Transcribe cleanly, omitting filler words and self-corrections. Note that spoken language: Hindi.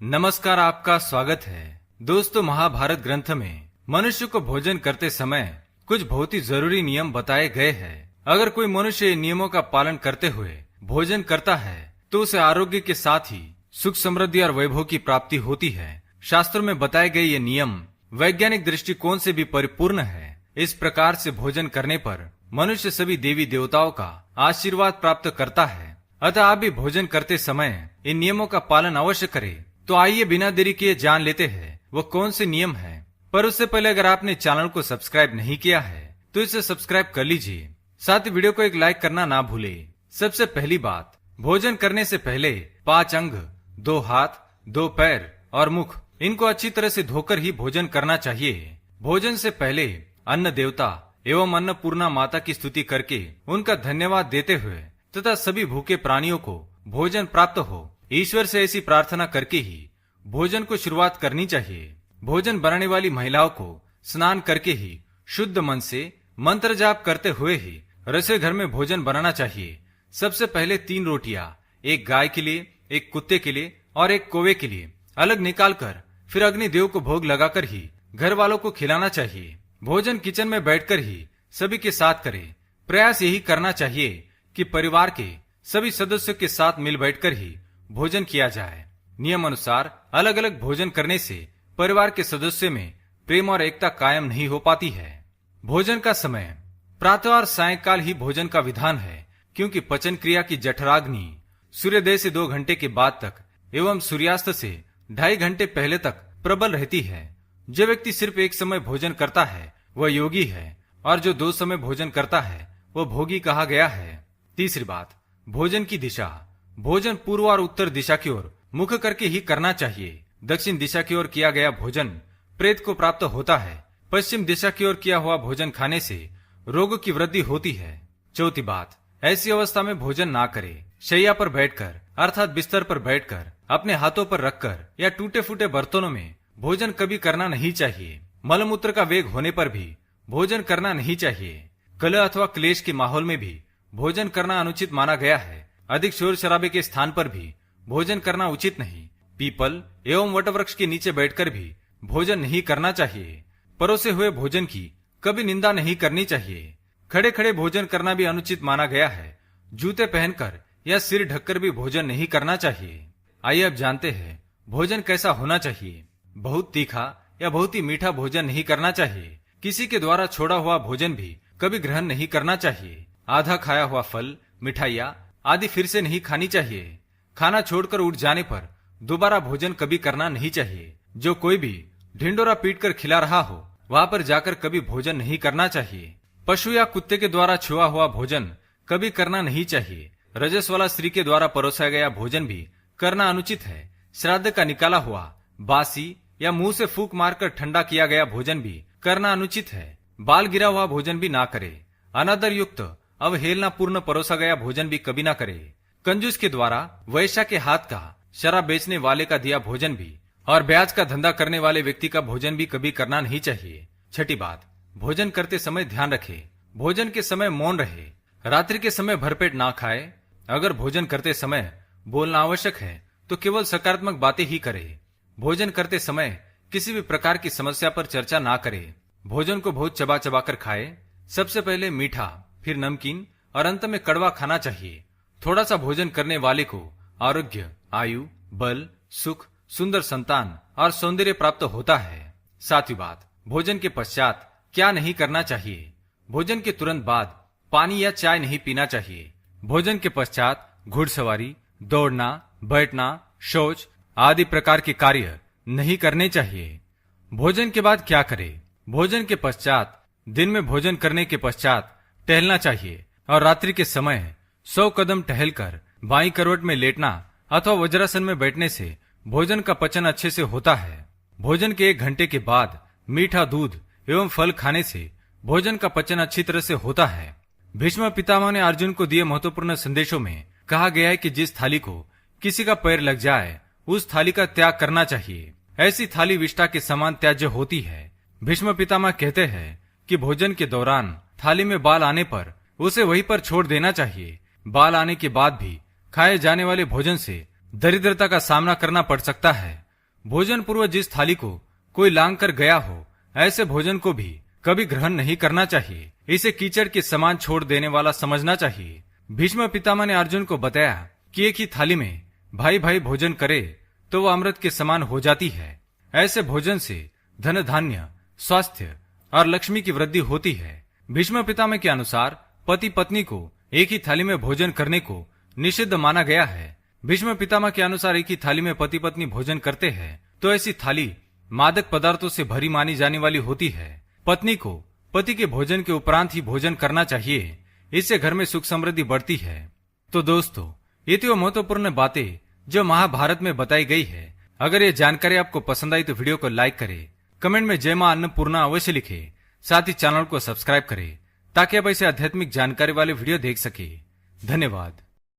नमस्कार, आपका स्वागत है। दोस्तों, महाभारत ग्रंथ में मनुष्य को भोजन करते समय कुछ बहुत ही जरूरी नियम बताए गए हैं। अगर कोई मनुष्य इन नियमों का पालन करते हुए भोजन करता है तो उसे आरोग्य के साथ ही सुख, समृद्धि और वैभव की प्राप्ति होती है। शास्त्रों में बताए गए ये नियम वैज्ञानिक दृष्टिकोण से भी परिपूर्ण है। इस प्रकार से भोजन करने पर मनुष्य सभी देवी देवताओं का आशीर्वाद प्राप्त करता है। अतः आप भी भोजन करते समय इन नियमों का पालन अवश्य करें। तो आइए बिना देरी किए जान लेते हैं वो कौन से नियम हैं। पर उससे पहले अगर आपने चैनल को सब्सक्राइब नहीं किया है तो इसे सब्सक्राइब कर लीजिए। साथ ही वीडियो को एक लाइक करना ना भूले। सबसे पहली बात, भोजन करने से पहले 5 अंग, 2 हाथ, 2 पैर और मुख, इनको अच्छी तरह से धोकर ही भोजन करना चाहिए। भोजन से पहले अन्न देवता एवं अन्नपूर्णा माता की स्तुति करके उनका धन्यवाद देते हुए तथा सभी भूखे प्राणियों को भोजन प्राप्त हो, ईश्वर से ऐसी प्रार्थना करके ही भोजन को शुरुआत करनी चाहिए। भोजन बनाने वाली महिलाओं को स्नान करके ही शुद्ध मन से मंत्र जाप करते हुए ही रसोई घर में भोजन बनाना चाहिए। सबसे पहले 3 रोटियां, एक गाय के लिए, एक कुत्ते के लिए और एक कौवे के लिए अलग निकालकर फिर अग्निदेव को भोग लगाकर ही घर वालों को खिलाना चाहिए। भोजन किचन में बैठकर ही सभी के साथ करें। प्रयास यही करना चाहिए कि परिवार के सभी सदस्यों के साथ मिल बैठकर ही भोजन किया जाए। नियम अनुसार अलग अलग भोजन करने से परिवार के सदस्यों में प्रेम और एकता कायम नहीं हो पाती है। भोजन का समय प्रातः और सायंकाल ही भोजन का विधान है, क्योंकि पचन क्रिया की जठराग्नि सूर्योदय से 2 घंटे के बाद तक एवं सूर्यास्त से 2.5 घंटे पहले तक प्रबल रहती है। जो व्यक्ति सिर्फ एक समय भोजन करता है वह योगी है, और जो 2 समय भोजन करता है वह भोगी कहा गया है। तीसरी बात, भोजन की दिशा। भोजन पूर्व और उत्तर दिशा की ओर मुख करके ही करना चाहिए। दक्षिण दिशा की ओर किया गया भोजन प्रेत को प्राप्त होता है। पश्चिम दिशा की ओर किया हुआ भोजन खाने से रोगों की वृद्धि होती है। चौथी बात, ऐसी अवस्था में भोजन ना करे। शैया पर बैठकर अर्थात बिस्तर पर बैठकर अपने हाथों पर रखकर या टूटे फूटे बर्तनों में भोजन कभी करना नहीं चाहिए। मलमूत्र का वेग होने पर भी भोजन करना नहीं चाहिए। कलह अथवा क्लेश के माहौल में भी भोजन करना अनुचित माना गया है। अधिक शोर शराबे के स्थान पर भी भोजन करना उचित नहीं। पीपल एवं वटवृक्ष के नीचे बैठकर भी भोजन नहीं करना चाहिए। परोसे हुए भोजन की कभी निंदा नहीं करनी चाहिए। खड़े खड़े भोजन करना भी अनुचित माना गया है। जूते पहनकर या सिर ढककर भी भोजन नहीं करना चाहिए। आइए अब जानते हैं भोजन कैसा होना चाहिए। बहुत तीखा या बहुत ही मीठा भोजन नहीं करना चाहिए। किसी के द्वारा छोड़ा हुआ भोजन भी कभी ग्रहण नहीं करना चाहिए। आधा खाया हुआ फल, मिठाइयाँ आदि फिर से नहीं खानी चाहिए। खाना छोड़कर उठ जाने पर दोबारा भोजन कभी करना नहीं चाहिए। जो कोई भी ढिंडोरा पीटकर खिला रहा हो वहां पर जाकर कभी भोजन नहीं करना चाहिए। पशु या कुत्ते के द्वारा छुआ हुआ भोजन कभी करना नहीं चाहिए। रजस वाला स्त्री के द्वारा परोसा गया भोजन भी करना अनुचित है। श्राद्ध का निकाला हुआ, बासी या मुंह से फूंक मारकर ठंडा किया गया भोजन भी करना अनुचित है। बाल गिरा हुआ भोजन भी ना करे। अनादर युक्त अवहेलना पूर्ण परोसा गया भोजन भी कभी ना करे। कंजूस के द्वारा वैश्या के हाथ का, शराब बेचने वाले का दिया भोजन भी और ब्याज का धंधा करने वाले व्यक्ति का भोजन भी कभी करना नहीं चाहिए। छठी बात, भोजन करते समय ध्यान रखे। भोजन के समय मौन रहे। रात्रि के समय भरपेट ना खाए। अगर भोजन करते समय बोलना आवश्यक है तो केवल सकारात्मक बातें ही करे। भोजन करते समय किसी भी प्रकार की समस्या पर चर्चा ना करे। भोजन को बहुत चबा चबा कर खाए। सबसे पहले मीठा, फिर नमकीन और अंत में कड़वा खाना चाहिए। थोड़ा सा भोजन करने वाले को आरोग्य, आयु, बल, सुख, सुंदर संतान और सौंदर्य प्राप्त होता है। सातवीं बात, भोजन के पश्चात क्या नहीं करना चाहिए। भोजन के तुरंत बाद पानी या चाय नहीं पीना चाहिए। भोजन के पश्चात घुड़सवारी, दौड़ना, बैठना, शौच आदि प्रकार के कार्य नहीं करने चाहिए। भोजन के बाद क्या करें। भोजन के पश्चात दिन में भोजन करने के पश्चात टहलना चाहिए और रात्रि के समय 100 कदम टहलकर बाईं करवट में लेटना अथवा वज्रासन में बैठने से भोजन का पचन अच्छे से होता है। भोजन के 1 घंटे के बाद मीठा दूध एवं फल खाने से भोजन का पचन अच्छी तरह से होता है। भीष्म पितामह ने अर्जुन को दिए महत्वपूर्ण संदेशों में कहा गया है कि जिस थाली को किसी का पैर लग जाए उस थाली का त्याग करना चाहिए। ऐसी थाली विष्ठा के समान त्याज्य होती है। भीष्म पितामह कहते हैं कि भोजन के दौरान थाली में बाल आने पर उसे वहीं पर छोड़ देना चाहिए। बाल आने के बाद भी खाए जाने वाले भोजन से दरिद्रता का सामना करना पड़ सकता है। भोजन पूर्व जिस थाली को कोई लांग कर गया हो, ऐसे भोजन को भी कभी ग्रहण नहीं करना चाहिए। इसे कीचड़ के समान छोड़ देने वाला समझना चाहिए। भीष्म पितामह ने अर्जुन को बताया कि एक ही थाली में भाई भाई भोजन करे तो वह अमृत के समान हो जाती है। ऐसे भोजन से धन धान्य, स्वास्थ्य और लक्ष्मी की वृद्धि होती है। भीष्म पितामह के अनुसार पति पत्नी को एक ही थाली में भोजन करने को निषिद्ध माना गया है। भीष्म पितामह के अनुसार एक ही थाली में पति पत्नी भोजन करते हैं तो ऐसी थाली मादक पदार्थों से भरी मानी जाने वाली होती है। पत्नी को पति के भोजन के उपरांत ही भोजन करना चाहिए, इससे घर में सुख समृद्धि बढ़ती है। तो दोस्तों, ये थी वो महत्वपूर्ण बातें जो महाभारत में बताई गई है। अगर ये जानकारी आपको पसंद आई तो वीडियो को लाइक करें, कमेंट में जय मां अन्नपूर्णा अवश्य लिखें, साथ ही चैनल को सब्सक्राइब करें ताकि आप ऐसे आध्यात्मिक जानकारी वाले वीडियो देख सके। धन्यवाद।